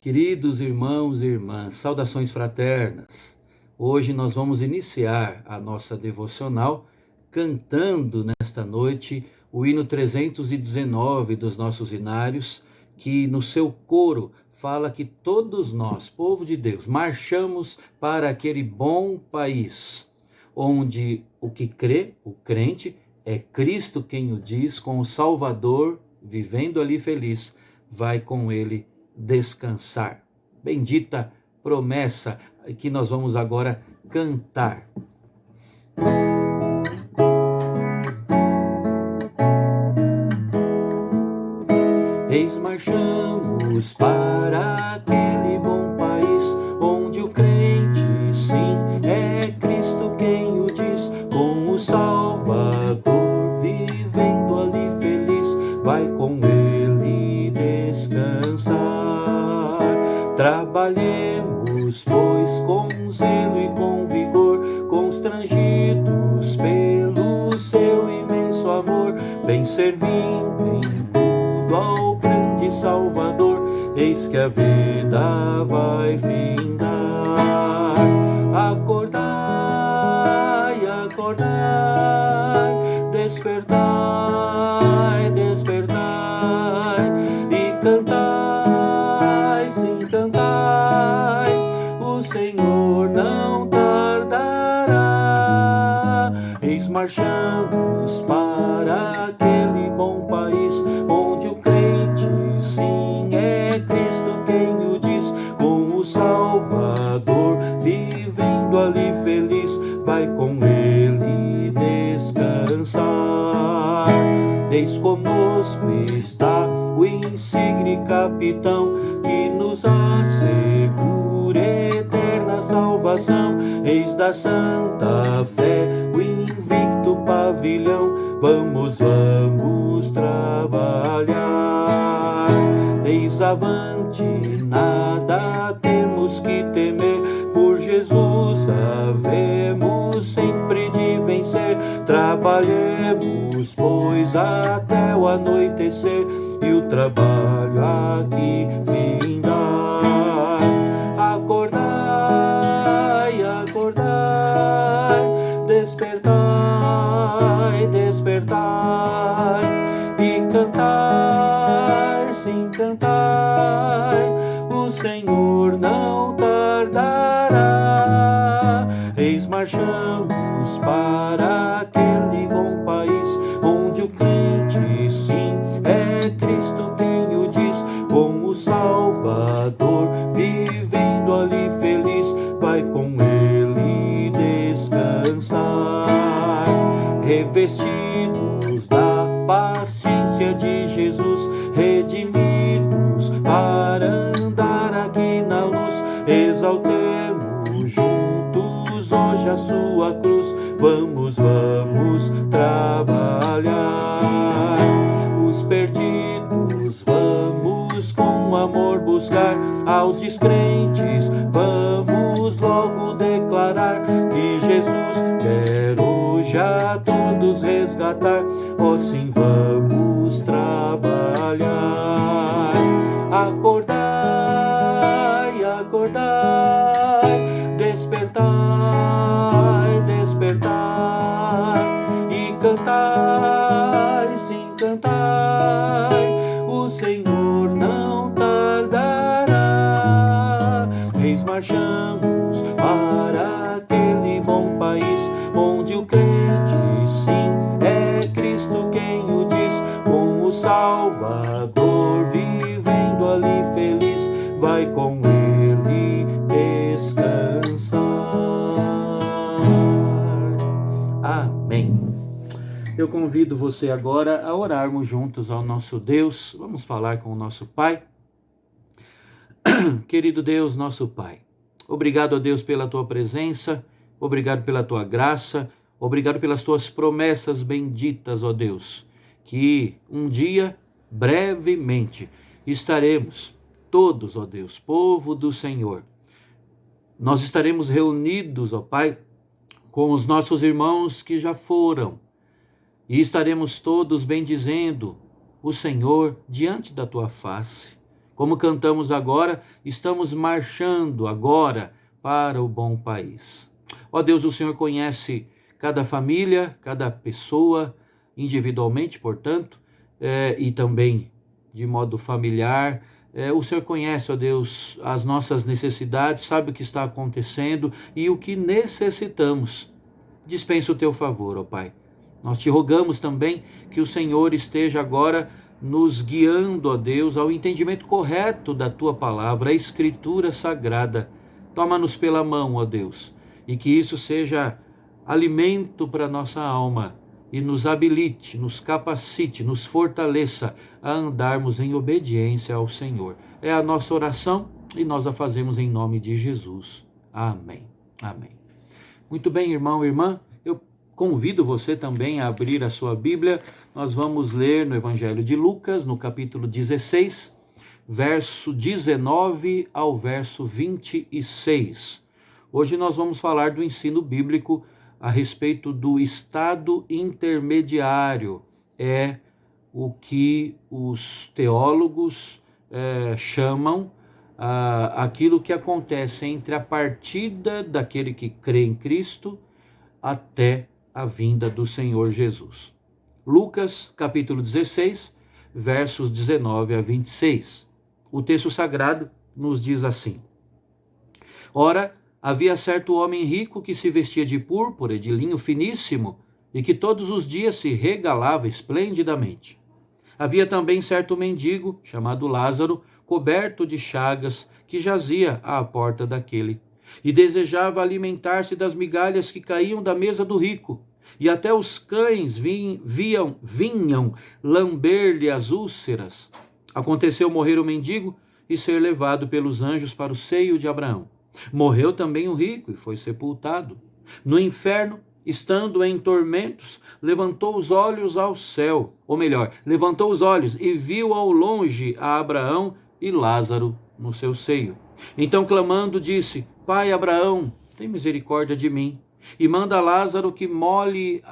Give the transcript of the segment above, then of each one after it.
Queridos irmãos e irmãs, saudações fraternas. Hoje nós vamos iniciar a nossa devocional cantando nesta noite o hino 319 dos nossos hinários, que no seu coro fala que todos nós, povo de Deus, marchamos para aquele bom país, onde o que crê, o crente, é Cristo quem o diz, com o Salvador vivendo ali feliz, vai com ele descansar. Bendita promessa que nós vamos agora cantar. Eis marchamos para aquele bom país, onde o crente, sim, é Cristo quem o diz, com o Salvador vivendo ali feliz, vai com ele descansar. Trabalhemos, pois, com zelo e com vigor, constrangidos pelo seu imenso amor, bem servindo em tudo ao grande Salvador, eis que a vida vai findar. Acordai, acordai, despertai, despertai, e cantai, sim, cantai, o Senhor não tardará. Eis marchamos para aquele bom país, onde o crente, sim, é Cristo quem o diz, com o Salvador vivendo ali feliz, vai com ele descansar. Eis conosco está o insigne capitão, que nos assegura eterna salvação. Eis da santa fé o invicto pavilhão, vamos, vamos trabalhar. Eis avante, nada temos que temer, por Jesus havemos sempre de vencer. Trabalhemos, pois, até o anoitecer, e o trabalho aqui findar. Acordai, acordai, despertai, despertai, e cantai, sim, cantai, o Senhor não tardará. Eis marchamos para aquele bom país, onde o crente, sim, é Cristo quem o diz, com o Salvador vivendo ali feliz, vai com ele descansar. Revestidos da paciência de Jesus, redimidos para andar aqui na luz, exaltemos juntos hoje a sua cruz, vamos, vamos trabalhar. Os perdidos vamos com amor buscar, aos descrentes vamos logo declarar, que Jesus quer hoje a todos resgatar, ó sim, vamos trabalhar. Acordai, acordai, despertai, despertai, e cantai, sim, cantai, o Senhor não tardará. Eis marchamos para aquele bom país, onde o crente, sim, é Cristo quem o diz, com o Salvador vivendo ali feliz, vai com ele descansar. Amém. Eu convido você agora a orarmos juntos ao nosso Deus. Vamos falar com o nosso Pai. Querido Deus, nosso Pai, obrigado a Deus pela tua presença, obrigado pela tua graça, obrigado pelas tuas promessas benditas, ó Deus, que um dia, brevemente, estaremos todos, ó Deus, povo do Senhor. Nós estaremos reunidos, ó Pai, com os nossos irmãos que já foram, e estaremos todos bendizendo o Senhor diante da tua face, Como cantamos agora, estamos marchando agora para o bom país. Ó Deus, o Senhor conhece cada família, cada pessoa, individualmente, portanto, e também de modo familiar. O Senhor conhece, ó Deus, as nossas necessidades, sabe o que está acontecendo e o que necessitamos. Dispensa o teu favor, ó Pai. Nós te rogamos também que o Senhor esteja agora nos guiando, ó Deus, ao entendimento correto da tua palavra, a Escritura Sagrada. Toma-nos pela mão, ó Deus, e que isso seja alimento para nossa alma e nos habilite, nos capacite, nos fortaleça a andarmos em obediência ao Senhor. É a nossa oração e nós a fazemos em nome de Jesus. Amém. Amém. Muito bem, irmão e irmã, eu convido você também a abrir a sua Bíblia. Nós vamos ler no Evangelho de Lucas, no capítulo 16, verso 19 ao verso 26. Hoje nós vamos falar do ensino bíblico a respeito do estado intermediário. É o que os teólogos chamam aquilo que acontece entre a partida daquele que crê em Cristo até a vinda do Senhor Jesus. Lucas, capítulo 16, versos 19 a 26. O texto sagrado nos diz assim: Ora, havia certo homem rico que se vestia de púrpura e de linho finíssimo e que todos os dias se regalava esplendidamente. Havia também certo mendigo, chamado Lázaro, coberto de chagas, que jazia à porta daquele, e desejava alimentar-se das migalhas que caíam da mesa do rico, e até os cães vinham lamber-lhe as úlceras. Aconteceu morrer o mendigo e ser levado pelos anjos para o seio de Abraão. Morreu também o rico e foi sepultado. No inferno, estando em tormentos, levantou os olhos ao céu, ou melhor, levantou os olhos e viu ao longe a Abraão e Lázaro no seu seio. Então, clamando, disse: Pai Abraão, tem misericórdia de mim, e manda Lázaro que molhe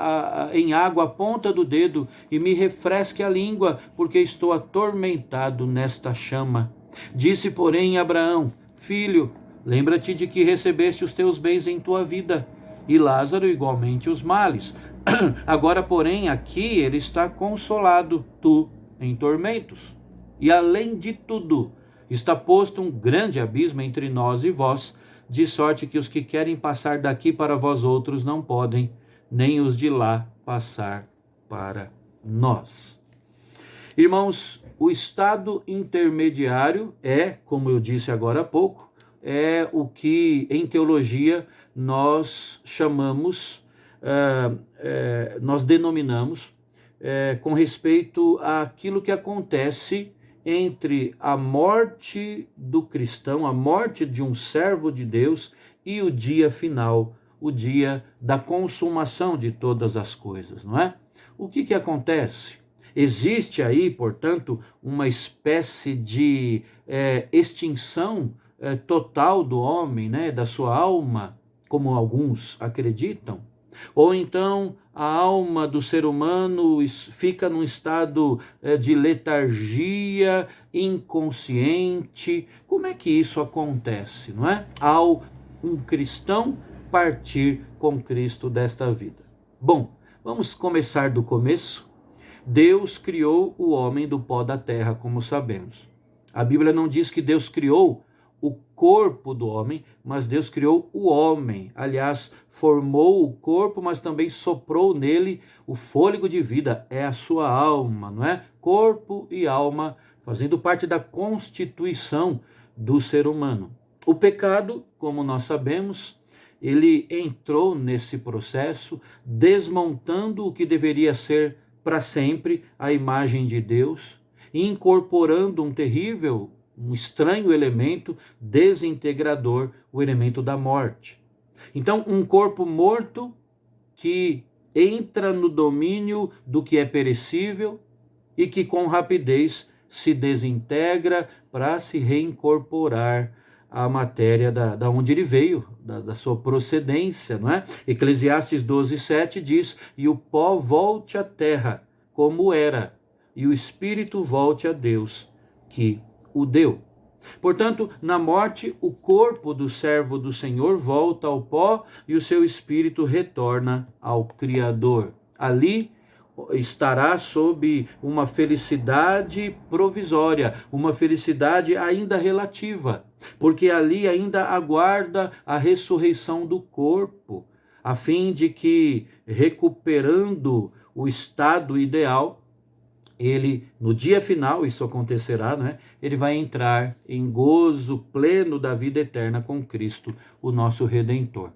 em água a ponta do dedo e me refresque a língua, porque estou atormentado nesta chama. Disse, porém, Abraão: Filho, lembra-te de que recebeste os teus bens em tua vida, e Lázaro igualmente os males. Agora, porém, aqui ele está consolado, tu em tormentos. E além de tudo, está posto um grande abismo entre nós e vós, de sorte que os que querem passar daqui para vós outros não podem, nem os de lá passar para nós. Irmãos, o estado intermediário é, como eu disse agora há pouco, é o que em teologia nós chamamos, nós denominamos com respeito àquilo que acontece entre a morte do cristão, a morte de um servo de Deus e o dia final, o dia da consumação de todas as coisas, não é? O que acontece? Existe aí, portanto, uma espécie de extinção total do homem, né, da sua alma, como alguns acreditam, ou então a alma do ser humano fica num estado de letargia, inconsciente. Como é que isso acontece, não é? Ao um cristão partir com Cristo desta vida. Bom, vamos começar do começo. Deus criou o homem do pó da terra, como sabemos. A Bíblia não diz que Deus criou o corpo do homem, mas Deus criou o homem. Aliás, formou o corpo, mas também soprou nele o fôlego de vida. É a sua alma, não é? Corpo e alma fazendo parte da constituição do ser humano. O pecado, como nós sabemos, ele entrou nesse processo, desmontando o que deveria ser para sempre a imagem de Deus, incorporando um estranho elemento desintegrador, o elemento da morte. Então, um corpo morto que entra no domínio do que é perecível e que com rapidez se desintegra para se reincorporar à matéria da onde ele veio, da sua procedência, não é? Eclesiastes 12:7 diz: e o pó volte à terra como era, e o espírito volte a Deus que o deu. Portanto, na morte, o corpo do servo do Senhor volta ao pó e o seu espírito retorna ao Criador. Ali estará sob uma felicidade provisória, uma felicidade ainda relativa, porque ali ainda aguarda a ressurreição do corpo, a fim de que, recuperando o estado ideal, ele, no dia final, isso acontecerá, né? Ele vai entrar em gozo pleno da vida eterna com Cristo, o nosso Redentor.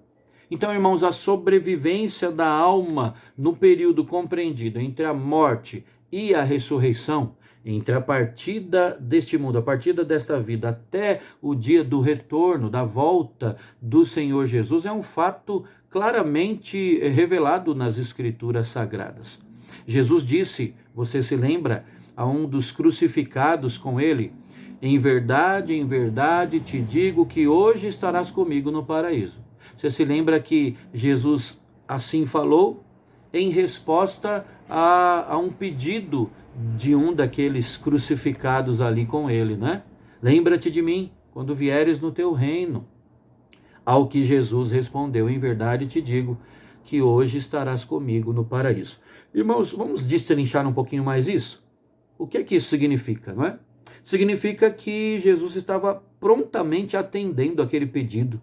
Então, irmãos, a sobrevivência da alma no período compreendido entre a morte e a ressurreição, entre a partida deste mundo, a partida desta vida, até o dia do retorno, da volta do Senhor Jesus, é um fato claramente revelado nas Escrituras Sagradas. Jesus disse, você se lembra, a um dos crucificados com ele, em verdade te digo que hoje estarás comigo no paraíso. Você se lembra que Jesus assim falou em resposta a um pedido de um daqueles crucificados ali com ele, né? Lembra-te de mim quando vieres no teu reino. Ao que Jesus respondeu, em verdade te digo que hoje estarás comigo no paraíso. Irmãos, vamos destrinchar um pouquinho mais isso? O que é que isso significa, não é? Significa que Jesus estava prontamente atendendo aquele pedido.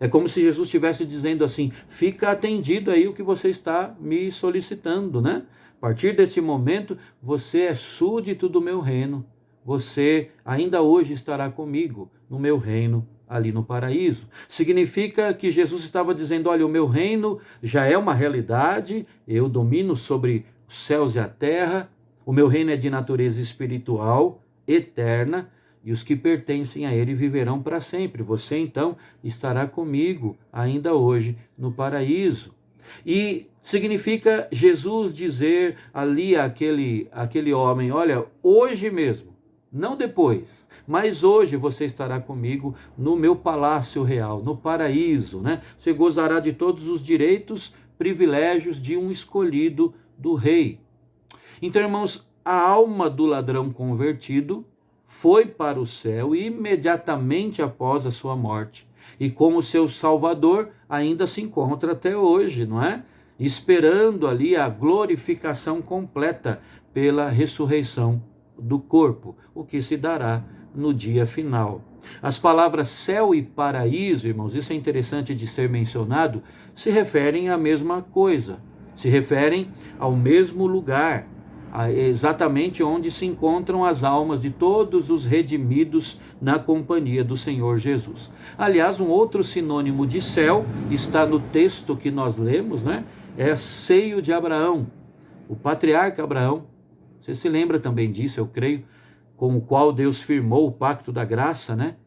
É como se Jesus estivesse dizendo assim, fica atendido aí o que você está me solicitando, né? A partir desse momento, você é súdito do meu reino. Você ainda hoje estará comigo no meu reino, ali no paraíso. Significa que Jesus estava dizendo, olha, o meu reino já é uma realidade, eu domino sobre os céus e a terra, o meu reino é de natureza espiritual, eterna, e os que pertencem a ele viverão para sempre. Você então estará comigo ainda hoje no paraíso. E significa Jesus dizer ali àquele homem, olha, hoje mesmo, não depois, mas hoje você estará comigo no meu palácio real, no paraíso, né? Você gozará de todos os direitos, privilégios de um escolhido do rei. Então, irmãos, a alma do ladrão convertido foi para o céu imediatamente após a sua morte. E como seu Salvador ainda se encontra até hoje, não é? Esperando ali a glorificação completa pela ressurreição do corpo, o que se dará no dia final. As palavras céu e paraíso, irmãos, isso é interessante de ser mencionado, se referem à mesma coisa, se referem ao mesmo lugar, exatamente onde se encontram as almas de todos os redimidos na companhia do Senhor Jesus. Aliás, um outro sinônimo de céu está no texto que nós lemos, né? É seio de Abraão, o patriarca Abraão. Você se lembra também disso, eu creio, com o qual Deus firmou o pacto da graça, né?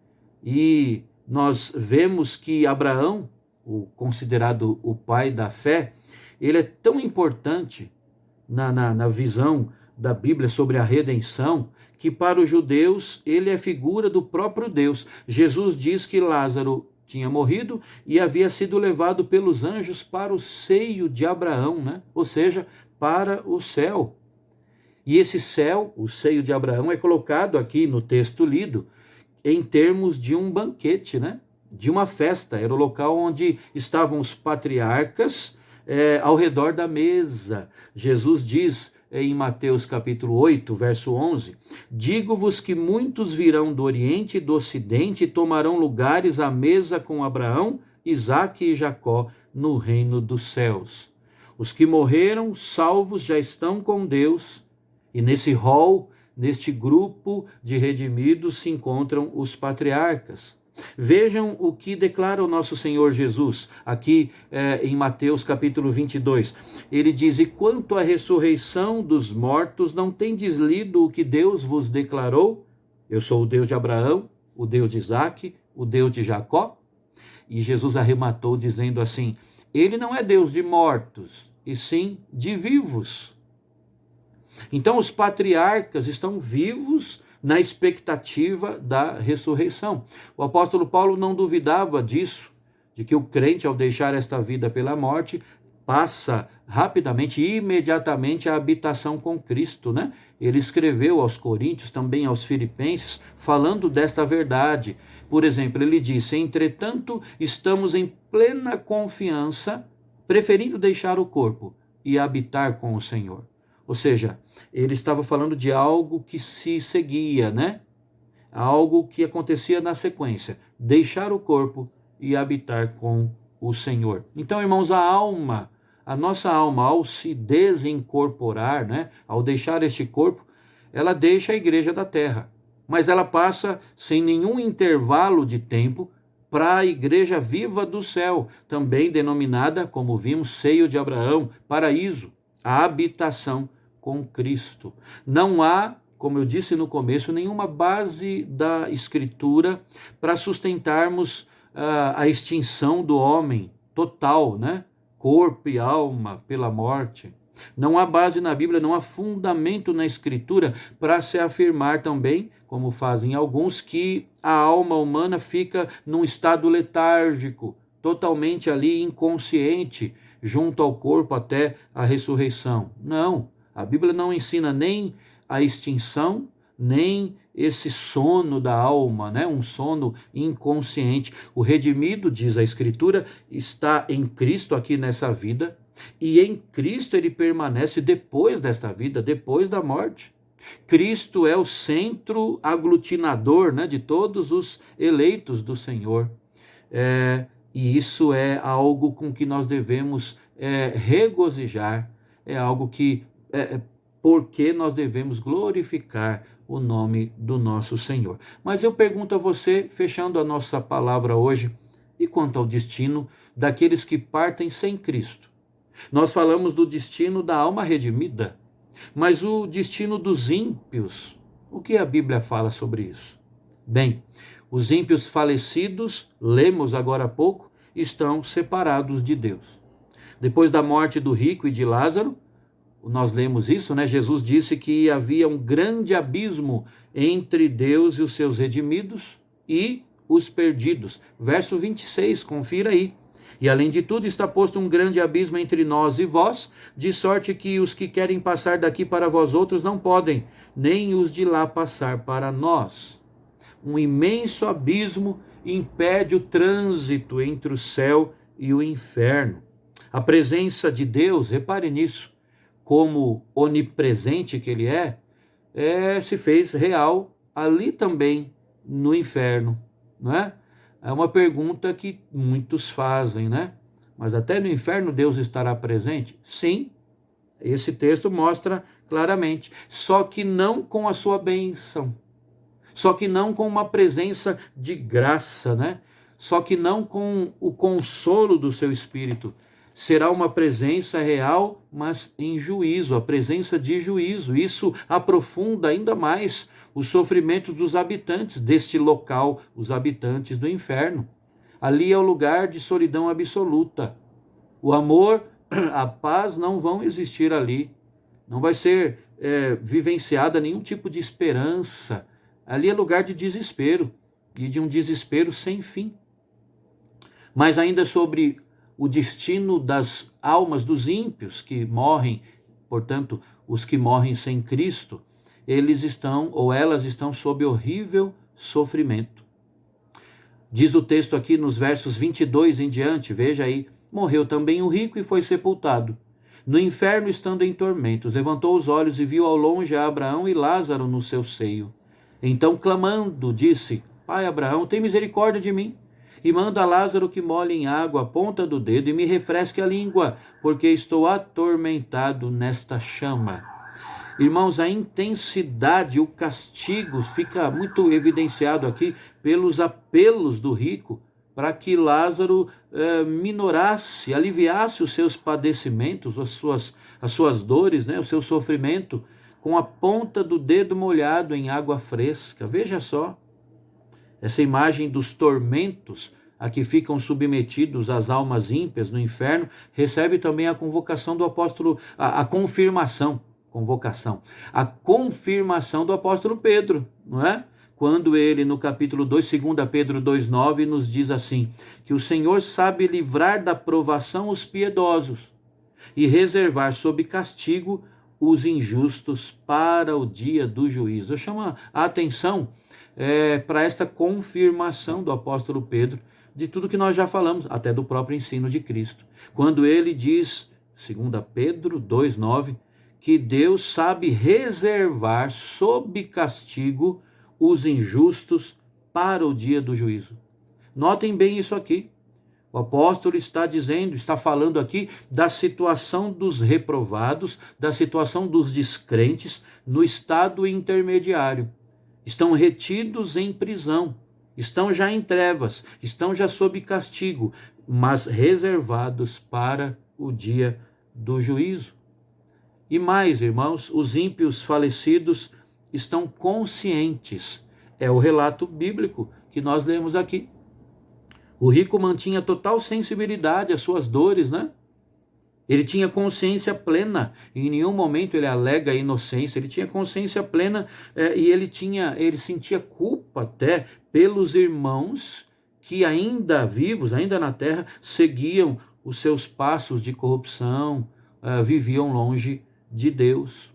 E nós vemos que Abraão, considerado o pai da fé, ele é tão importante na visão da Bíblia sobre a redenção, que para os judeus ele é figura do próprio Deus. Jesus diz que Lázaro tinha morrido e havia sido levado pelos anjos para o seio de Abraão, né? Ou seja, para o céu. E esse céu, o seio de Abraão, é colocado aqui no texto lido em termos de um banquete, né? De uma festa. Era o local onde estavam os patriarcas ao redor da mesa. Jesus diz em Mateus capítulo 8, verso 11, digo-vos que muitos virão do Oriente e do Ocidente e tomarão lugares à mesa com Abraão, Isaque e Jacó no reino dos céus. Os que morreram salvos já estão com Deus, e nesse rol, neste grupo de redimidos se encontram os patriarcas. Vejam o que declara o nosso Senhor Jesus, aqui em Mateus capítulo 22. Ele diz, e quanto à ressurreição dos mortos, não tendes lido o que Deus vos declarou? Eu sou o Deus de Abraão, o Deus de Isaque, o Deus de Jacó. E Jesus arrematou dizendo assim, ele não é Deus de mortos, e sim de vivos. Então os patriarcas estão vivos na expectativa da ressurreição. O apóstolo Paulo não duvidava disso, de que o crente, ao deixar esta vida pela morte, passa rapidamente, imediatamente, à habitação com Cristo, né? Ele escreveu aos Coríntios, também aos Filipenses, falando desta verdade. Por exemplo, ele disse: entretanto, estamos em plena confiança, preferindo deixar o corpo e habitar com o Senhor. Ou seja, ele estava falando de algo que se seguia, né? Algo que acontecia na sequência: deixar o corpo e habitar com o Senhor. Então, irmãos, a nossa alma, ao se desincorporar, né, ao deixar este corpo, ela deixa a igreja da terra, mas ela passa sem nenhum intervalo de tempo para a igreja viva do céu, também denominada, como vimos, seio de Abraão, paraíso, a habitação com Cristo. Não há, como eu disse no começo, nenhuma base da Escritura para sustentarmos a extinção do homem total, né? Corpo e alma pela morte. Não há base na Bíblia, não há fundamento na Escritura para se afirmar também, como fazem alguns, que a alma humana fica num estado letárgico, totalmente ali inconsciente, junto ao corpo até a ressurreição. Não, a Bíblia não ensina nem a extinção, nem esse sono da alma, né? Um sono inconsciente. O redimido, diz a Escritura, está em Cristo aqui nessa vida, e em Cristo ele permanece depois desta vida, depois da morte. Cristo é o centro aglutinador, né, de todos os eleitos do Senhor. E isso é algo com que nós devemos regozijar, é algo que porque nós devemos glorificar o nome do nosso Senhor. Mas eu pergunto a você, fechando a nossa palavra hoje, e quanto ao destino daqueles que partem sem Cristo? Nós falamos do destino da alma redimida, mas o destino dos ímpios, o que a Bíblia fala sobre isso? Bem, os ímpios falecidos, lemos agora há pouco, estão separados de Deus. Depois da morte do rico e de Lázaro, nós lemos isso, né? Jesus disse que havia um grande abismo entre Deus e os seus redimidos e os perdidos. Verso 26, confira aí. E além de tudo está posto um grande abismo entre nós e vós, de sorte que os que querem passar daqui para vós outros não podem, nem os de lá passar para nós. Um imenso abismo impede o trânsito entre o céu e o inferno. A presença de Deus, repare nisso, como onipresente que ele se fez real ali também no inferno, não é? É uma pergunta que muitos fazem, né? Mas até no inferno Deus estará presente? Sim, esse texto mostra claramente, só que não com a sua bênção, só que não com uma presença de graça, né? Só que não com o consolo do seu Espírito. Será uma presença real, mas em juízo, a presença de juízo. Isso aprofunda ainda mais os sofrimentos dos habitantes deste local, os habitantes do inferno. Ali é o lugar de solidão absoluta. O amor, a paz não vão existir ali. Não vai ser vivenciada nenhum tipo de esperança. Ali é lugar de desespero, e de um desespero sem fim. Mas ainda sobre o destino das almas dos ímpios que morrem, portanto, os que morrem sem Cristo, eles estão, ou elas estão, sob horrível sofrimento. Diz o texto aqui nos versos 22 em diante, veja aí: morreu também o rico e foi sepultado. No inferno, estando em tormentos, levantou os olhos e viu ao longe a Abraão e Lázaro no seu seio. Então, clamando, disse: Pai Abraão, tem misericórdia de mim, e manda a Lázaro que molhe em água a ponta do dedo e me refresque a língua, porque estou atormentado nesta chama. Irmãos, a intensidade, o castigo fica muito evidenciado aqui pelos apelos do rico para que Lázaro minorasse, aliviasse os seus padecimentos, as suas dores, né, o seu sofrimento, com a ponta do dedo molhado em água fresca. Veja só, essa imagem dos tormentos a que ficam submetidos as almas ímpias no inferno recebe também a convocação do apóstolo, a confirmação do apóstolo Pedro, não é? Quando ele, no capítulo 2, 2 Pedro 2,9, nos diz assim, que o Senhor sabe livrar da provação os piedosos, e reservar sob castigo os injustos para o dia do juízo. Eu chamo a atenção para esta confirmação do apóstolo Pedro de tudo que nós já falamos, até do próprio ensino de Cristo. Quando ele diz, 2 Pedro 2,9, que Deus sabe reservar sob castigo os injustos para o dia do juízo. Notem bem isso aqui. O apóstolo está dizendo, está falando aqui da situação dos reprovados, da situação dos descrentes no estado intermediário. Estão retidos em prisão, estão já em trevas, estão já sob castigo, mas reservados para o dia do juízo. E mais, irmãos, os ímpios falecidos estão conscientes. É o relato bíblico que nós lemos aqui. O rico mantinha total sensibilidade às suas dores, né? Ele tinha consciência plena, em nenhum momento ele alega inocência, ele tinha consciência plena e ele sentia culpa até pelos irmãos que ainda vivos, ainda na terra, seguiam os seus passos de corrupção, viviam longe de Deus.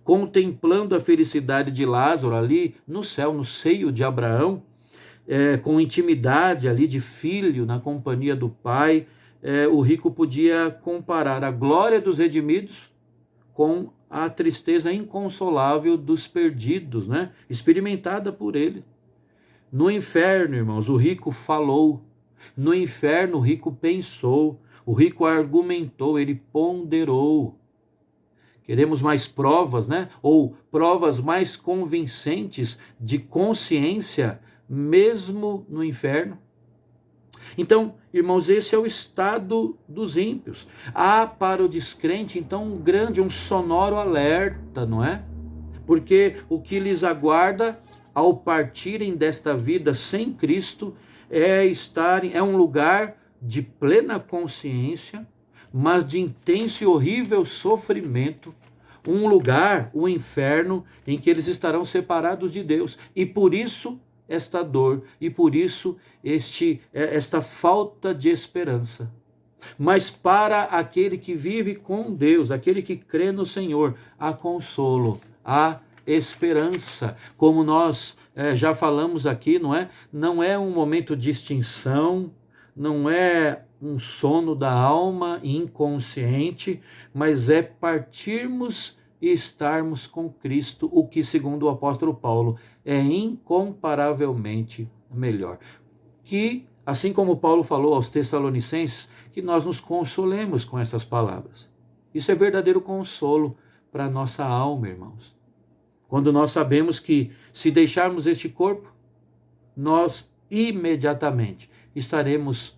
Contemplando a felicidade de Lázaro ali no céu, no seio de Abraão, com intimidade ali de filho na companhia do pai, o rico podia comparar a glória dos redimidos com a tristeza inconsolável dos perdidos, né? Experimentada por ele. No inferno, irmãos, o rico falou. No inferno, o rico pensou. O rico argumentou, ele ponderou. Queremos mais provas, né? Ou provas mais convincentes de consciência, mesmo no inferno. Então, irmãos, esse é o estado dos ímpios. Há para o descrente, então, um sonoro alerta, não é? Porque o que lhes aguarda ao partirem desta vida sem Cristo é um lugar de plena consciência, mas de intenso e horrível sofrimento, um lugar, o inferno, em que eles estarão separados de Deus. E por isso esta dor, e por isso esta falta de esperança. Mas para aquele que vive com Deus, aquele que crê no Senhor, há consolo, há esperança. Como nós já falamos aqui, não é? Não é um momento de extinção, não é um sono da alma inconsciente, mas é partirmos e estarmos com Cristo, o que, segundo o apóstolo Paulo, é incomparavelmente melhor. Que, assim como Paulo falou aos Tessalonicenses, que nós nos consolemos com essas palavras. Isso é verdadeiro consolo para a nossa alma, irmãos. Quando nós sabemos que, se deixarmos este corpo, nós imediatamente estaremos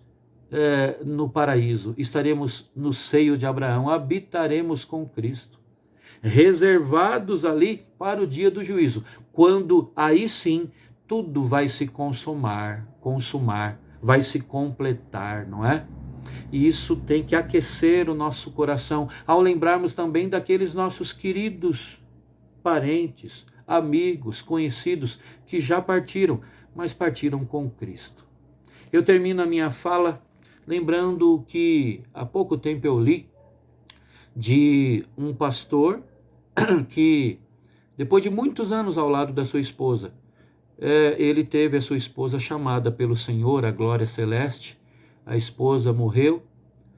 no paraíso, estaremos no seio de Abraão, habitaremos com Cristo, reservados ali para o dia do juízo, quando aí sim tudo vai se consumar, vai se completar, não é? E isso tem que aquecer o nosso coração, ao lembrarmos também daqueles nossos queridos parentes, amigos, conhecidos, que já partiram, mas partiram com Cristo. Eu termino a minha fala lembrando que há pouco tempo eu li de um pastor que, depois de muitos anos ao lado da sua esposa, ele teve a sua esposa chamada pelo Senhor à glória celeste. A esposa morreu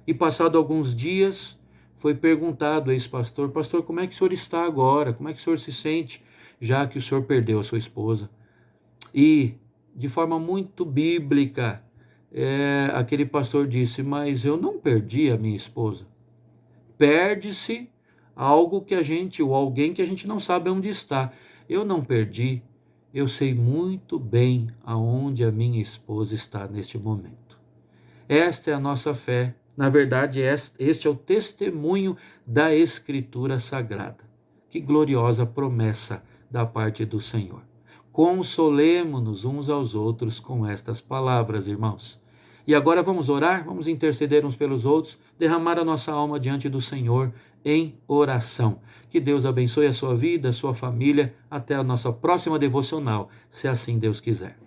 e, passado alguns dias, foi perguntado a esse pastor: pastor, como é que o senhor está agora? Como é que o senhor se sente, já que o senhor perdeu a sua esposa? E, de forma muito bíblica, aquele pastor disse: mas eu não perdi a minha esposa. Perde-se algo ou alguém que a gente não sabe onde está. Eu não perdi, eu sei muito bem aonde a minha esposa está neste momento. Esta é a nossa fé. Na verdade, este é o testemunho da Escritura Sagrada. Que gloriosa promessa da parte do Senhor. Consolemo-nos uns aos outros com estas palavras, irmãos. E agora vamos orar, vamos interceder uns pelos outros, derramar a nossa alma diante do Senhor em oração. Que Deus abençoe a sua vida, a sua família. Até a nossa próxima devocional, se assim Deus quiser.